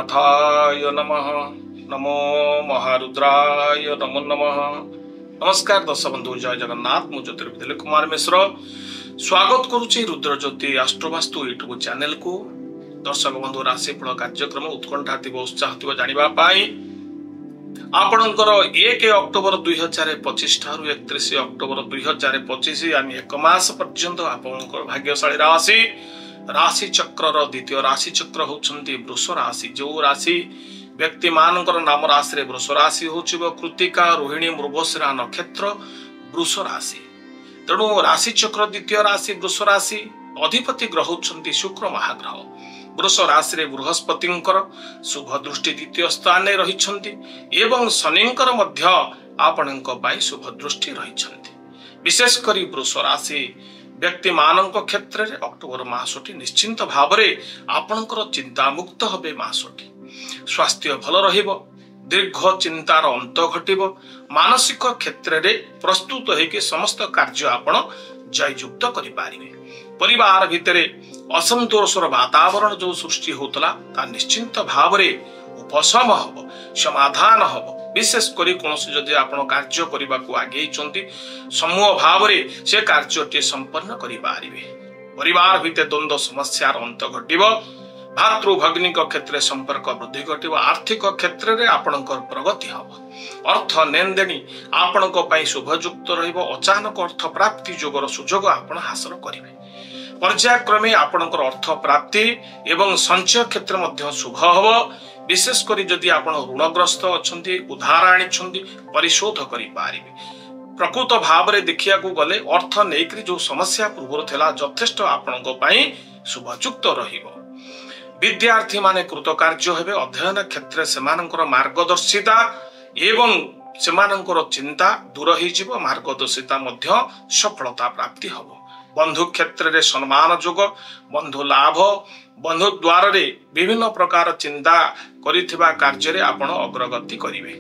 जगन्नाथाय नमः। नमो महारुद्राय नमो नमः। नमस्कार दर्शक बंधु, जय जगन्नाथ। मु ज्योतिर्विद दिलीप कुमार मिश्र स्वागत करुच्ची रुद्रज्योति आस्ट्रोवास्तु यूट्यूब चैनल को। दर्शक बंधु, राशिफल कार्यक्रम उत्कंठा थी उत्साह थी जानिबा पाई आपणकर 1 अक्टोबर 2025 ठारू 31 अक्टोबर 2025 आम एक मास पर्यंत आपणकर भाग्यशाली राशि राशि चक्र द्वितीय राशि चक्र होउछंती वृष राशि। जो राशि व्यक्ति मानकर नाम राशि रे वृष राशि होउछिबो कृतिका रोहिणी मृगशिरा नक्षत्र वृष राशि। तेणु राशि चक्र द्वितीय राशि वृष राशि अधिपति ग्रह होउछंती शुक्र महाग्रह। वृष राशि रे बृहस्पतिंकर शुभ दृष्टि द्वितीय स्थान रे रहिछंती एवं शनिंकर मध्य आपणଙ୍କ ପାଇଁ शुभ दृष्टि रहिछंती। विशेष करी वृष राशि व्यक्ति मानक क्षेत्र में अक्टोबर मासटी निश्चिंत भाव में आपणकर चिंता मुक्त हबे। मासटी स्वास्थ्य भल रहिबो, दीर्घ चिंतार अंत घटिबो, मानसिक क्षेत्र में प्रस्तुत होइके समस्त कार्य आपण जययुक्त करि पारिबे। परिवार भितरे असंतोषर वातावरण जो सृष्टि होतला ता निश्चिंत भाव में उपशम हबो, समाधान हबो। विशेष करी कोनोसी जदि आपण कार्य करिबा को आगे चंती समूह भाव रे से कार्यटी संपन्न करि पारिबे। परिवार भितर द्वंद्व समस्यार अंत घटिबो, भातृ भगिनीक क्षेत्र संपर्क वृद्धि घटिबो, आर्थिक क्षेत्र रे आपणकर प्रगति हबो, अर्थ लेनदेनी आपणक पई शुभयुक्त रहिबो, अचानक अर्थ प्राप्ति जोगर सुजोग आपण हासिल करिवे। पर्यायक्रमे आपणकर अर्थ प्राप्ति एवं संचय क्षेत्र मध्य शुभ हबो। विशेष करी जदि आपण ऋणग्रस्त अछंती उधार आनिछंती परिशोध करि पारिबे। प्रकृत भाव रे देखिया को गले अर्थ नेकरी जो समस्या पूर्व थेला यथेष्ट आपणक पई शुभयुक्त रहिबो। विद्यार्थी माने कृतकार्य हेबे, अध्ययन क्षेत्र सेमानकर मार्गदर्शिता एवं सेमानकर चिंता दूर होई जिवो, मार्गदर्शिता मध्य सफलता प्राप्ति हबो। बंधु क्षेत्र रे सम्मान जोग, बंधु लाभ, बंधु द्वार रे विभिन्न प्रकार चिंता करिथिबा कार्य रे आपण अग्रगति करिवे।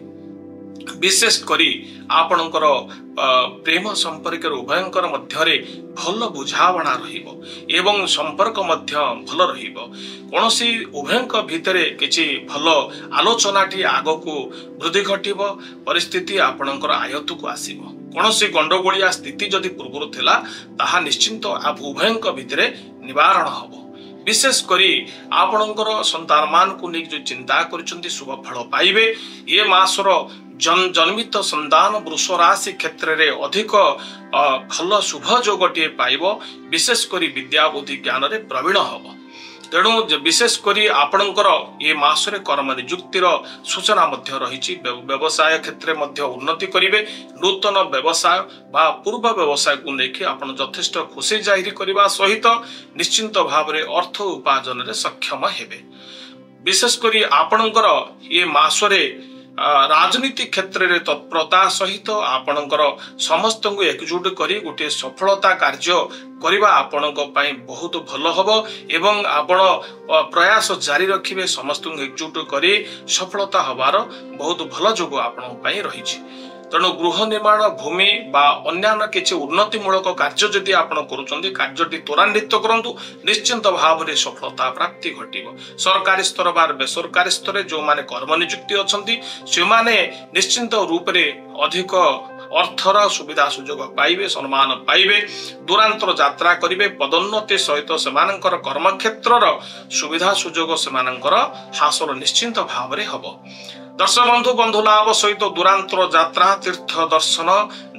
विशेष करी आपणकर प्रेम संपर्क उभयंकर मध्य रे भल बुझावणा रहिबो एवं संपर्क मध्य भल रहिबो। कोनोसी उभयंक भितरे किछि भल आलोचनाटी आगो को वृद्धि घटिबो, परिस्थिति आपणकर आयत्त को आसीबो। कोनोसी गंडगोलिया स्थिति जदि पूर्व थिला ताहा निश्चिंत उभयंक भितरे निवारण हबो। विशेष करी आपणकर संतान मान को नहीं जो चिंता करिसंती शुभ फल पाइबे। ये मासर जन्मित संतान वृष राशि क्षेत्र रे अधिक भल शुभ जोगटे पाइबो। विशेष करी विद्या बुद्धि ज्ञान रे प्रवीण हबो। तेणु विशेष करी आपणकर ये मासरे कर्म नियुक्तिर सूचना मध्य रहिछि। व्यवसाय क्षेत्र मध्य उन्नति करिवे। नूतन व्यवसाय बा पूर्व व्यवसाय को लेके आपण यथेष्ट खुशी जाहिर करबा सहित निश्चिंत भाव रे अर्थ उपार्जन रे सक्षम हेबे। विशेष करी आपणकर ये मासरे राजनीति क्षेत्र रे तत्परता सहित आपणकर समस्त को एकजुट करी गोटे सफलता कार्य करिबा आपणक पई बहुत भल हबो एवं आपण प्रयास जारी रखिबे। समस्त को एकजुट करी सफलता हबार बहुत भल जोग आपणक पई रहिछि। तेणु गृह निर्माण भूमि बा अन्यान्य किछि उन्नतिमूलक कार्य जदि आपण करूछंती कार्यटी त्वरान्वित करंतु, निश्चिंत भाव में सफलता प्राप्ति घटिबो। सरकारी स्तर बा बेसरकारी स्तर जो माने कर्म नियुक्ति अछंती से माने निश्चिंत रूप रे अधिक अर्थर सुविधा सुजोग पाइबे, सम्मान पाइबे, दूरांतर यात्रा करिवे। पदोन्नति सहित सेमानकर कर्म क्षेत्रर सुविधा सुजोग सेमानकर हासिल निश्चिंत भाव में हबो। दर्शक बंधु, बंधु लाभ सहित दूरांतर यात्रा, तीर्थ दर्शन,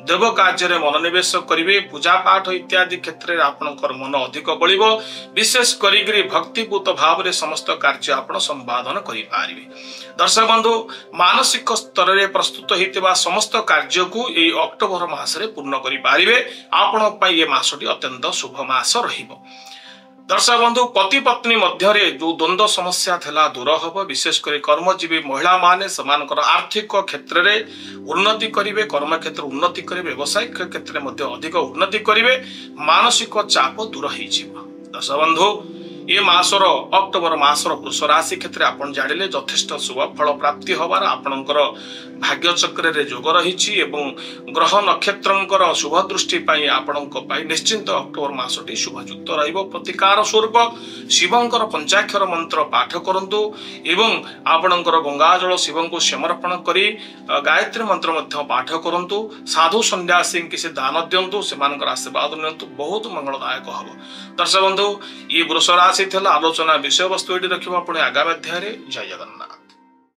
देव कार्य मनोनिवेश करिवे। पूजा पाठ इत्यादि क्षेत्र में आपणकर मन अधिक बलिबो। विशेष करी भक्तिपूत भाव में समस्त कार्य आपण संपादन करि पारिबे। दर्शक बंधु, मानसिक स्तर में प्रस्तुत होइतिबा समस्त कार्य को ए अक्टोबर मासरे पूर्ण करि पारिबे। आपण पई ए मासटी अत्यंत शुभ मास रहिबो। दर्शक बंधु, पति पत्नी मध्य जो द्वंद्व समस्या थिला दूर हबो। विशेष करी कर्मजीवी महिला माने समानकर आर्थिक क्षेत्र रे उन्नति करिवे, कर्म क्षेत्र उन्नति करिवे, व्यवसायिक क्षेत्र में अधिक उन्नति करिवे, मानसिक चाप दूर होइजिबो। दर्शक बंधु, ए मासर अक्टोबर मासर वृष राशि क्षेत्र आपण जानिले यथेष्ट शुभ फल प्राप्ति होबार आपणकर भाग्य चक्र रे जोग रही एवं ग्रह नक्षत्रंकर शुभ दृष्टि पाई आपणक पाई निश्चिंत अक्टोबर मासटी शुभयुक्त रहिबो। प्रतिकार स्वरूप शिवंकर पंचाक्षर मंत्र पाठ करंतु एवं आपणकर गंगाजल शिवं को समर्पण करी गायत्री मंत्र मध्य पाठ करंतु। साधु सन्यासी किसी दान दिंतु से आशीर्वाद नियंतु बहुत मंगलदायक हम। दर्शक बंधु ये वृष राशि आलोचना विषय वस्तु ये रखा पुणी आगामी अध्याय। जय जगन्नाथ।